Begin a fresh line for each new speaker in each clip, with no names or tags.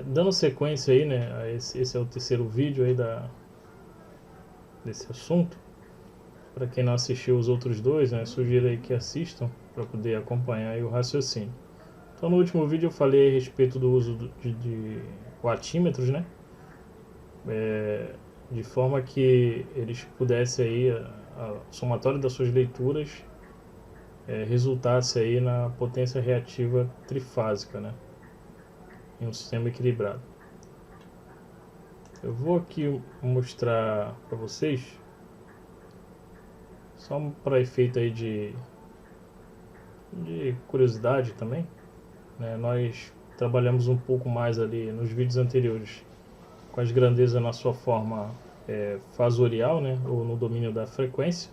Dando sequência aí, né, esse é o terceiro vídeo aí desse assunto. Para quem não assistiu os outros dois, né, sugiro aí que assistam para poder acompanhar aí o raciocínio. Então, no último vídeo eu falei a respeito do uso de watímetros, né, de forma que eles pudessem aí, a somatória das suas leituras resultasse aí na potência reativa trifásica, né, em um sistema equilibrado. Eu vou aqui mostrar para vocês, só para efeito aí de curiosidade também, né? Nós trabalhamos um pouco mais ali nos vídeos anteriores com as grandezas na sua forma fasorial, né? Ou no domínio da frequência.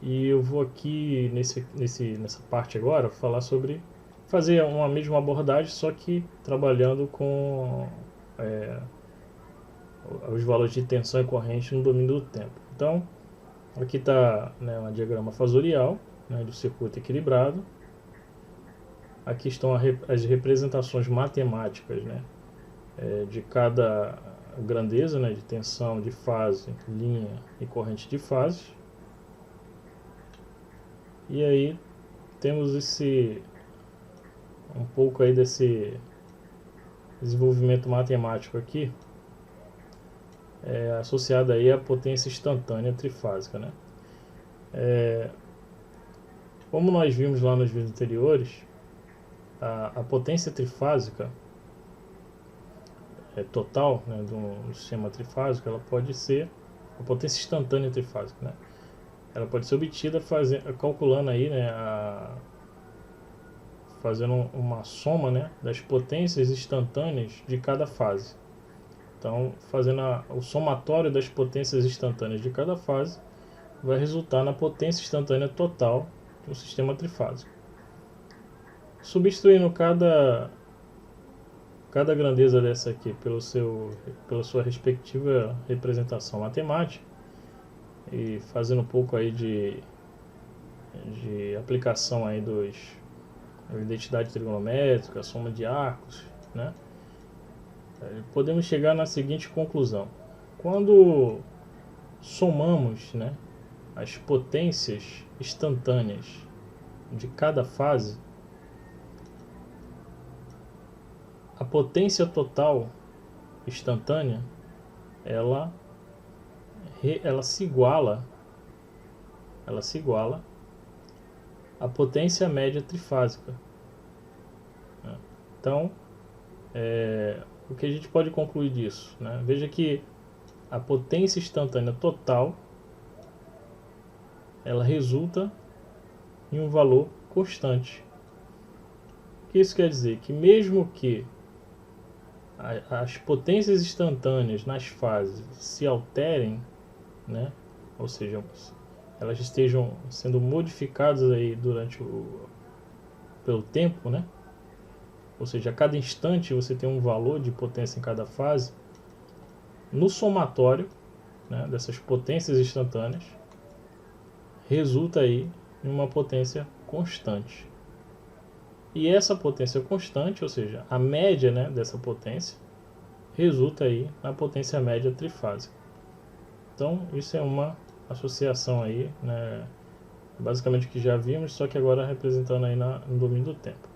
E eu vou aqui nessa parte agora falar sobre fazer uma mesma abordagem, só que trabalhando com os valores de tensão e corrente no domínio do tempo. Então, aqui está, né, um diagrama fasorial, né, do circuito equilibrado. Aqui estão as representações matemáticas, né, de cada grandeza, né, de tensão, de fase, linha e corrente de fase. E aí temos um pouco aí desse desenvolvimento matemático aqui, associado aí à potência instantânea trifásica, né? Como nós vimos lá nos vídeos anteriores, a potência trifásica total, né, do sistema trifásico, ela pode ser a potência instantânea trifásica, né? Ela pode ser obtida calculando aí, né, fazendo uma soma, né, das potências instantâneas de cada fase. Então, fazendo o somatório das potências instantâneas de cada fase vai resultar na potência instantânea total do sistema trifásico. Substituindo cada grandeza dessa aqui pela sua respectiva representação matemática e fazendo um pouco aí de aplicação aí da identidade trigonométrica, soma de arcos, né? Podemos chegar na seguinte conclusão: quando somamos, né, as potências instantâneas de cada fase, a potência total instantânea ela se iguala à potência média trifásica. Então, o que a gente pode concluir disso, né? Veja que a potência instantânea total ela resulta em um valor constante. O que isso quer dizer? Que mesmo que as potências instantâneas nas fases se alterem, né? Ou seja, elas estejam sendo modificadas aí pelo tempo, né? Ou seja, a cada instante você tem um valor de potência em cada fase. No somatório, né, dessas potências instantâneas resulta aí em uma potência constante. E essa potência constante, ou seja, a média, né, dessa potência, resulta aí na potência média trifásica. Então, isso é uma associação aí, né, basicamente que já vimos, só que agora representando aí no domínio do tempo.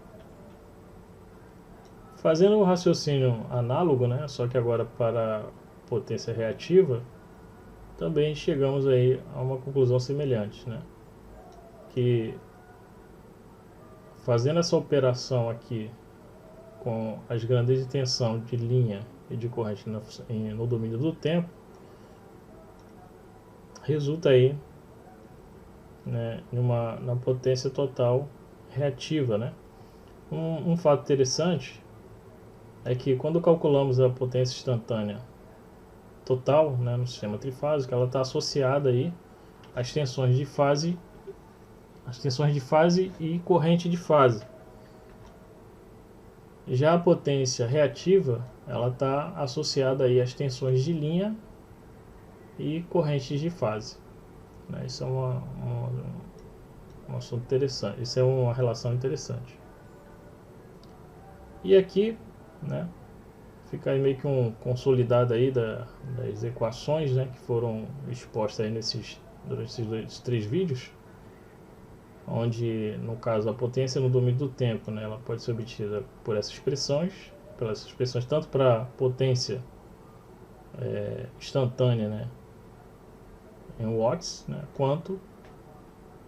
Fazendo um raciocínio análogo, né, só que agora para potência reativa, também chegamos aí a uma conclusão semelhante, né, que fazendo essa operação aqui com as grandezas de tensão de linha e de corrente no domínio do tempo, resulta aí, né, na potência total reativa, né? Um fato interessante é que quando calculamos a potência instantânea total, né, no sistema trifásico, ela está associada aí às tensões de fase e corrente de fase. Já a potência reativa, ela está associada aí às tensões de linha e correntes de fase. Isso é um assunto interessante, isso é uma relação interessante. E aqui né? Fica aí meio que um consolidado aí das equações, né, que foram expostas aí durante esses 3 vídeos, onde no caso a potência no domínio do tempo, né, ela pode ser obtida por essas expressões, pelas expressões tanto para potência instantânea, né, em watts, né, quanto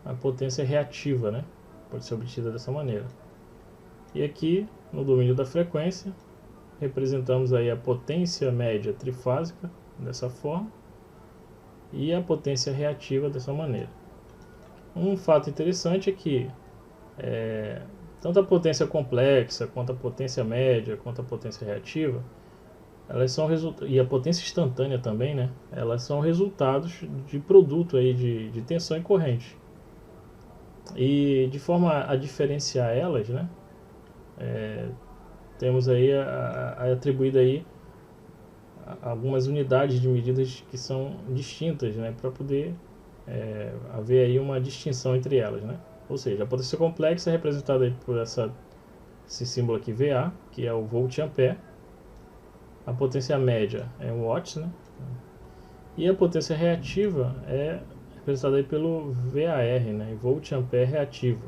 a potência reativa, né, pode ser obtida dessa maneira. E aqui no domínio da frequência representamos aí a potência média trifásica dessa forma e a potência reativa dessa maneira. Um fato interessante é que tanto a potência complexa quanto a potência média quanto a potência reativa, elas são e a potência instantânea também, né? Elas são resultados de produto aí de tensão e corrente. E de forma a diferenciar elas, né? Temos aí atribuída aí algumas unidades de medidas que são distintas, né, para poder haver aí uma distinção entre elas, né? Ou seja, a potência complexa é representada aí por esse símbolo aqui VA, que é o volt ampere. A potência média é o watts, né? E a potência reativa é representada aí pelo VAR, né, volt ampere reativa.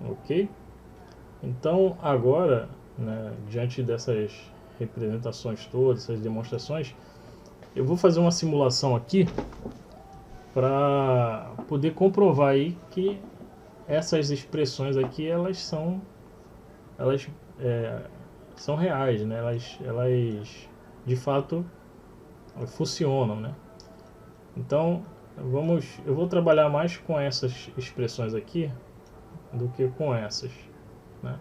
Ok? Então agora, né, diante dessas representações todas, essas demonstrações, eu vou fazer uma simulação aqui para poder comprovar aí que essas expressões aqui elas são reais, né? Elas de fato funcionam, né? Então eu vou trabalhar mais com essas expressões aqui do que com essas, né?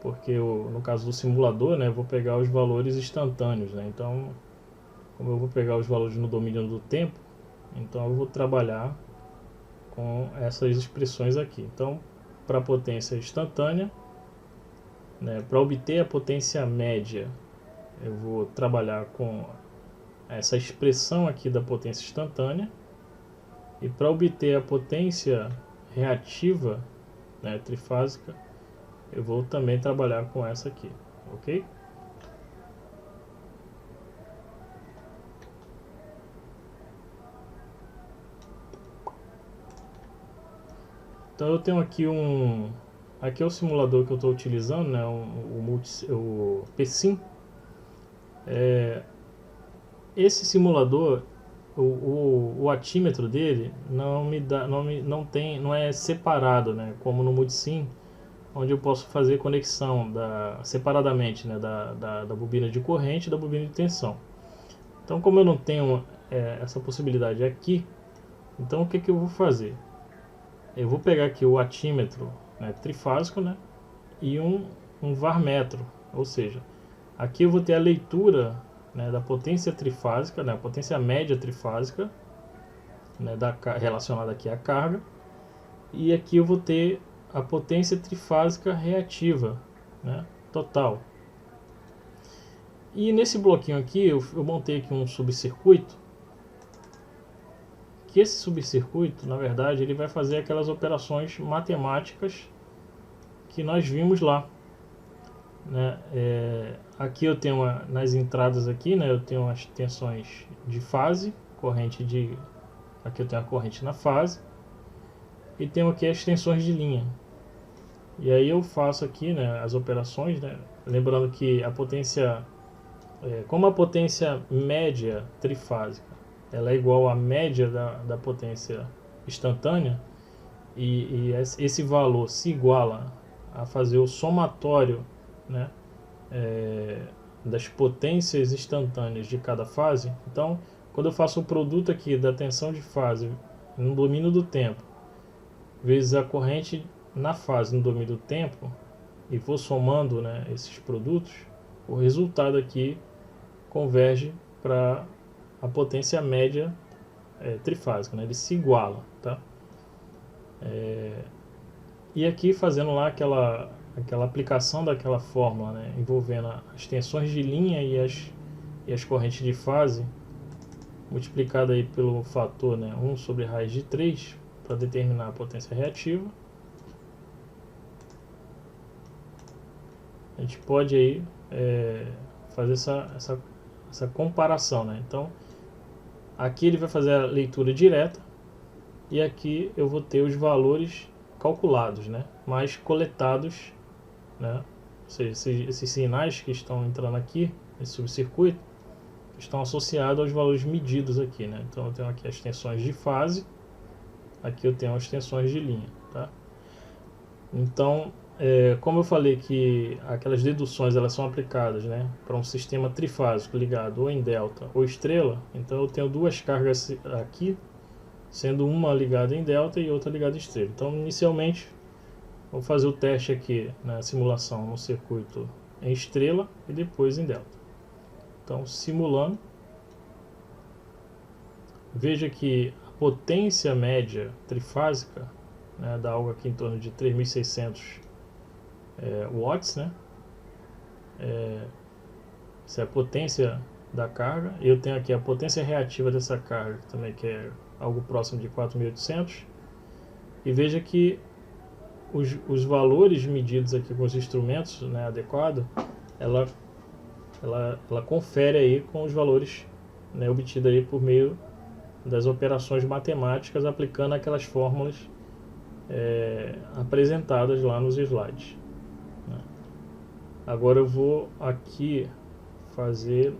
Porque no caso do simulador, né, eu vou pegar os valores instantâneos, né? Então, como eu vou pegar os valores no domínio do tempo, então eu vou trabalhar com essas expressões aqui. Então, para a potência instantânea, né, para obter a potência média, eu vou trabalhar com essa expressão aqui da potência instantânea. E para obter a potência reativa, né, trifásica, eu vou também trabalhar com essa aqui, ok? Então eu tenho aqui aqui é o simulador que eu estou utilizando, né, o PSIM. Esse simulador, o atímetro dele não é separado, né, como no Multisim, onde eu posso fazer conexão separadamente, né, da bobina de corrente e da bobina de tensão. Então, como eu não tenho essa possibilidade aqui, então o que eu vou fazer? Eu vou pegar aqui o atímetro, né, trifásico, né, e um varmetro, ou seja, aqui eu vou ter a leitura, né, da potência trifásica, né, a potência média trifásica, né, relacionada aqui à carga, e aqui eu vou ter a potência trifásica reativa, né, total. E nesse bloquinho aqui eu montei aqui um subcircuito, que esse subcircuito, na verdade, ele vai fazer aquelas operações matemáticas que nós vimos lá, né? Aqui eu tenho nas entradas aqui, né, eu tenho as tensões de fase, aqui eu tenho a corrente na fase, e tenho aqui as tensões de linha. E aí eu faço aqui, né, as operações, né, lembrando que a potência, como a potência média trifásica, ela é igual à média da potência instantânea, e esse valor se iguala a fazer o somatório, né, das potências instantâneas de cada fase. Então, quando eu faço o produto aqui da tensão de fase no domínio do tempo vezes a corrente na fase no domínio do tempo e vou somando, né, esses produtos, o resultado aqui converge para a potência média trifásica, né? Ele se iguala, tá? E aqui fazendo lá aquela aplicação daquela fórmula, né, envolvendo as tensões de linha e as correntes de fase, multiplicada aí pelo fator, né, 1 sobre raiz de 3 para determinar a potência reativa. a gente pode aí fazer essa comparação, né? Então aqui ele vai fazer a leitura direta e aqui eu vou ter os valores calculados, né? Mas coletados, né? Ou seja, esses sinais que estão entrando aqui nesse subcircuito estão associados aos valores medidos aqui, né? Então eu tenho aqui as tensões de fase, aqui eu tenho as tensões de linha, tá? Então, como eu falei que aquelas deduções elas são aplicadas, né, para um sistema trifásico ligado ou em delta ou estrela, então eu tenho duas cargas aqui, sendo uma ligada em delta e outra ligada em estrela. Então, inicialmente, vou fazer o teste aqui na simulação no circuito em estrela e depois em delta. Então, simulando, veja que a potência média trifásica, né, dá algo aqui em torno de 3.600 watts, né? Essa é a potência da carga. Eu tenho aqui a potência reativa dessa carga também, que é algo próximo de 4.800. E veja que os valores medidos aqui com os instrumentos, né, adequados, ela confere aí com os valores, né, obtidos aí por meio das operações matemáticas, aplicando aquelas fórmulas apresentadas lá nos slides, né? Agora eu vou aqui fazer,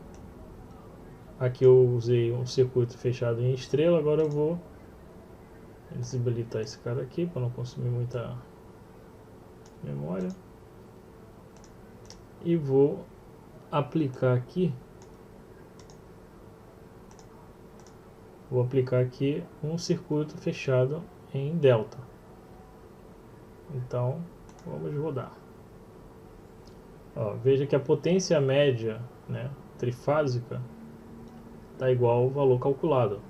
aqui eu usei um circuito fechado em estrela, agora eu vou desabilitar esse cara aqui para não consumir muita memória e vou aplicar aqui um circuito fechado em delta. Então vamos rodar. Ó, veja que a potência média, né, trifásica está igual ao valor calculado,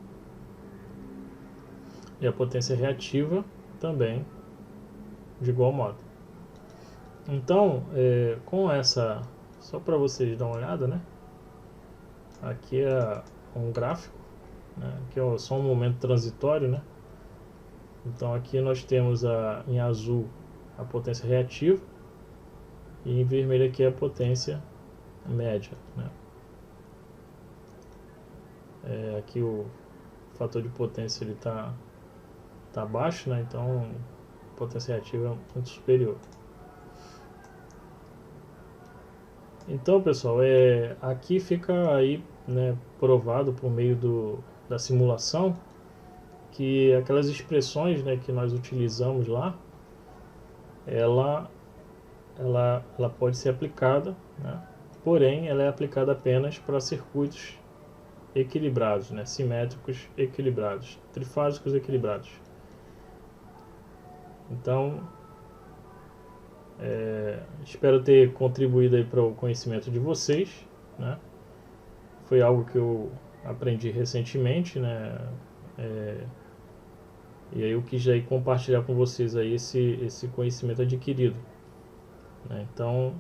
e a potência reativa também de igual modo. Então, com essa, só para vocês darem uma olhada, né, aqui é um gráfico, né, aqui é só um momento transitório, né. Então aqui nós temos em azul a potência reativa e em vermelho aqui a potência média, né. Aqui o fator de potência ele tá baixo, né, então a potência reativa é muito superior. Então, pessoal, aqui fica aí, né, provado por meio da simulação que aquelas expressões, né, que nós utilizamos lá, ela pode ser aplicada, né, porém ela é aplicada apenas para circuitos equilibrados, né, simétricos equilibrados, trifásicos equilibrados. Então, espero ter contribuído aí para o conhecimento de vocês, né? Foi algo que eu aprendi recentemente, né? E aí eu quis aí compartilhar com vocês aí esse conhecimento adquirido, né? Então,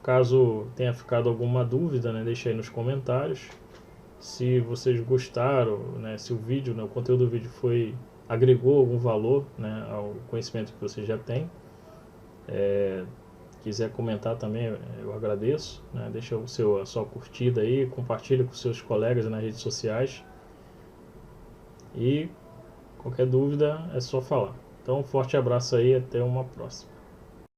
caso tenha ficado alguma dúvida, né, deixa aí nos comentários. Se vocês gostaram, né, se o vídeo, né, o conteúdo do vídeo agregou algum valor, né, ao conhecimento que você já tem, quiser comentar também, eu agradeço, né, deixa a sua curtida aí, compartilha com seus colegas nas redes sociais e qualquer dúvida é só falar. Então um forte abraço aí, até uma próxima.